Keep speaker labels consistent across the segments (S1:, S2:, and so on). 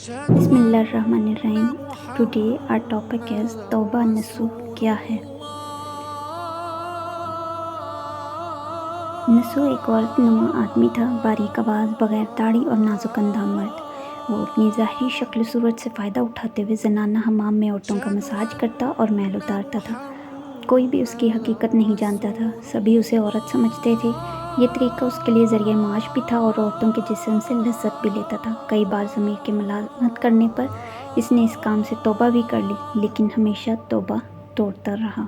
S1: बिस्मिल्लाहिर्रहमानिर्रहीम। Today our topic is तौबा नसूह क्या है। नसूह एक औरत नुमा आदमी था, बारीक आवाज़, बगैर दाढ़ी और नाजुक अंदाज मर्द। वो अपनी ज़ाहिरी शक्ल सूरत से फ़ायदा उठाते हुए ज़नाना हमाम में औरतों का मसाज करता और मैल उतारता था। कोई भी उसकी हकीकत नहीं जानता था, सभी उसे औरत समझते थे। ये तरीका उसके लिए ज़रिया माश भी था और औरतों के जिस्म से लज्जत भी लेता था। कई बार ज़मीर की मलामत करने पर इसने इस काम से तौबा भी कर ली, लेकिन हमेशा तौबा तोड़ता रहा।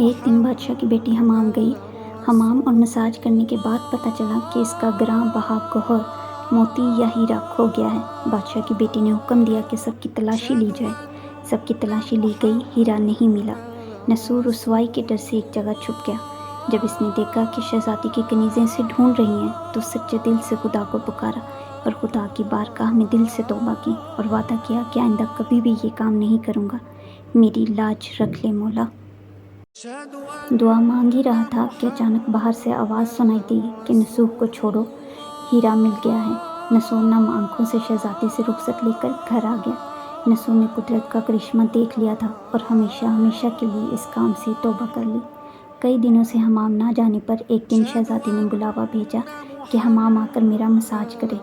S1: एक दिन बादशाह की बेटी हमाम गई। हमाम और मसाज करने के बाद पता चला कि इसका ग्रां बहा गौहर, मोती या हीरा खो गया है। बादशाह की बेटी ने हुक्म दिया कि सबकी तलाशी ली जाए। सबकी तलाशी ली गई, हीरा नहीं मिला। नसूह रुसवाई के डर से एक जगह छुप गया। जब इसने देखा कि शहजादी की कनीज़ें इसे ढूंढ रही हैं, तो सच्चे दिल से खुदा को पुकारा और खुदा की बारगाह में दिल से तौबा की और वादा किया कि आइंदा कभी भी ये काम नहीं करूँगा। मेरी लाज रख ले मौला। दुआ मांग ही रहा था कि अचानक बाहर से आवाज़ सुनाई दी कि नसूह को छोड़ो, हीरा मिल गया है। नसूह नम आंखों से शहजादी से रुखसत लेकर घर आ गया। नसूह ने कुदरत का करिश्मा देख लिया था और हमेशा हमेशा के लिए इस काम से तौबा कर ली। कई दिनों से हमाम ना जाने पर एक दिन शहजादी ने बुलावा भेजा कि हमाम आकर मेरा मसाज करे,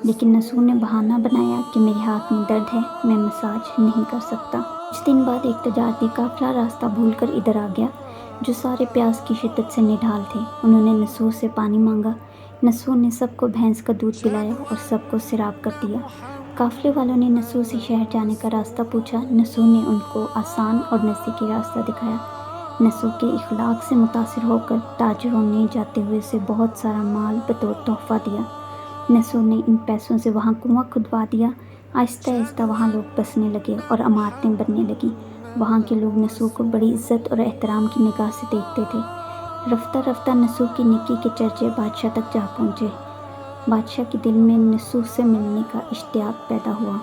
S1: लेकिन नसूह ने बहाना बनाया कि मेरे हाथ में दर्द है, मैं मसाज नहीं कर सकता। कुछ दिन बाद एक तजारती काफिला रास्ता भूलकर इधर आ गया, जो सारे प्यास की शिद्दत से निढाल थे। उन्होंने नसूह से पानी मांगा। नसूह ने सबको भैंस का दूध पिलाया और सबको सिराब कर दिया। काफिले वालों ने नसूह से शहर जाने का रास्ता पूछा। नसूह ने उनको आसान और नज़दीकी रास्ता दिखाया। नसूह के इखलाक से मुतासिर होकर ताजरों ने जाते हुए उसे बहुत सारा माल बतौर तोहफा दिया। नसूह ने इन पैसों से वहाँ कुआं खुदवा दिया। आहिस्ता आहिस्ता वहाँ लोग बसने लगे और इमारतें बनने लगीं। वहाँ के लोग नसूह को बड़ी इज्जत और एहतराम की निगाह से देखते थे। रफ्ता रफ्ता नसूह की नेकी के चर्चे बादशाह तक जा पहुँचे। बादशाह के दिल में नसूह से मिलने का इश्तियाक पैदा हुआ।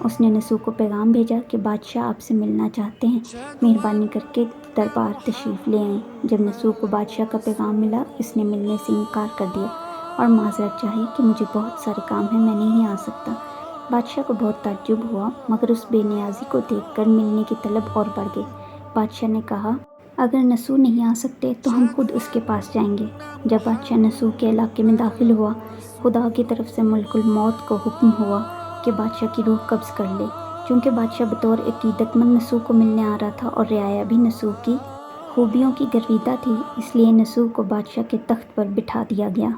S1: उसने नसूह को पैगाम भेजा कि बादशाह आपसे मिलना चाहते हैं, मेहरबानी करके दरबार तशरीफ़ ले आएं। जब नसूह को बादशाह का पैगाम मिला, इसने मिलने से इनकार कर दिया और माजरत चाही कि मुझे बहुत सारे काम हैं, मैं नहीं आ सकता। बादशाह को बहुत ताज्जुब हुआ, मगर उस बेनियाजी को देखकर मिलने की तलब और बढ़ गई। बादशाह ने कहा, अगर नसूह नहीं आ सकते तो हम खुद उसके पास जाएंगे। जब बादशाह नसूह के इलाके में दाखिल हुआ, खुदा की तरफ से मुल्कुल मौत को हुक्म हुआ कि बादशाह की रूह कब्ज़ कर ले। चूँकि बादशाह बतौर अकीदतमंद नसूह को मिलने आ रहा था और रियाया भी नसूह की खूबियों की गर्विदा थी, इसलिए नसूह को बादशाह के तख्त पर बिठा दिया गया।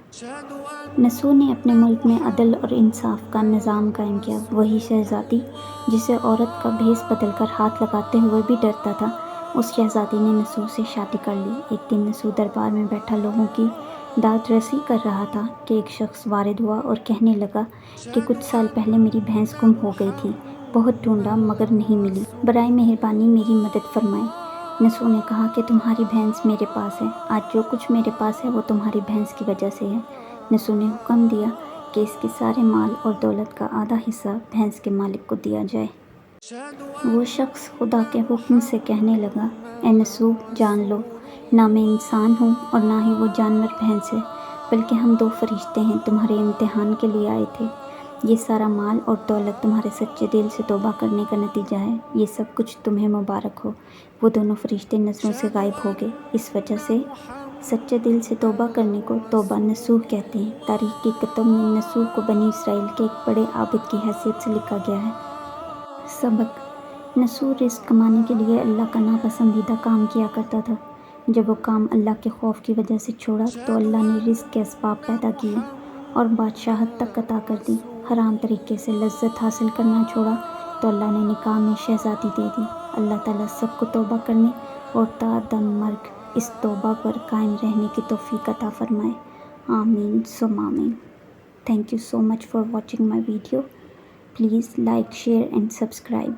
S1: नसूह ने अपने मुल्क में अदल और इंसाफ का निज़ाम कायम किया। वही शहजादी जिसे औरत का भेस बदलकर हाथ लगाते हुए भी डरता था, उस शहजादी ने नसूह से शादी कर ली। एक दिन नसूह दरबार में बैठा लोगों की दादरसी कर रहा था कि एक शख्स वारिद हुआ और कहने लगा कि कुछ साल पहले मेरी भैंस गुम हो गई थी। बहुत ढूंढा मगर नहीं मिली। बराए मेहरबानी मेरी मदद फरमाएं। नसूह ने कहा कि तुम्हारी भैंस मेरे पास है। आज जो कुछ मेरे पास है वो तुम्हारी भैंस की वजह से है। नसूह ने हुक्म दिया कि इसके सारे माल और दौलत का आधा हिस्सा भैंस के मालिक को दिया जाए। वो शख्स खुदा के हुक्म से कहने लगा, ए नसूह, जान लो, ना मैं इंसान हूँ और ना ही वो जानवर भैंस है, बल्कि हम दो फरिश्ते हैं, तुम्हारे इम्तिहान के लिए आए थे। ये सारा माल और दौलत तुम्हारे सच्चे दिल से तौबा करने का नतीजा है। ये सब कुछ तुम्हें मुबारक हो। वो दोनों फरिश्ते नज़रों से गायब हो गए। इस वजह से सच्चे दिल से तौबा करने को तौबा नसूह कहते हैं। तारीख़ की किताब में नसूह को बनी इसराइल के एक बड़े आबिद की हैसियत से लिखा गया है। सबक: नसूह रिज़्क़ कमाने के लिए अल्लाह का नापसंदीदा काम किया करता था। जब वो काम अल्लाह के खौफ की वजह से छोड़ा तो अल्लाह ने रिज़्क़ के असबाब पैदा किए और बादशाहत तक अता कर दी। हराम तरीके से लज्जत हासिल करना छोड़ा तो अल्लाह ने निकाह में शहजादी दे दी। अल्लाह ताला सबको तौबा करने और तादम मर्ग इस तौबा पर कायम रहने की तौफीक अता फरमाए। आमीन सुम्मा आमीन। Thank you so much for watching my video. Please like, share and subscribe.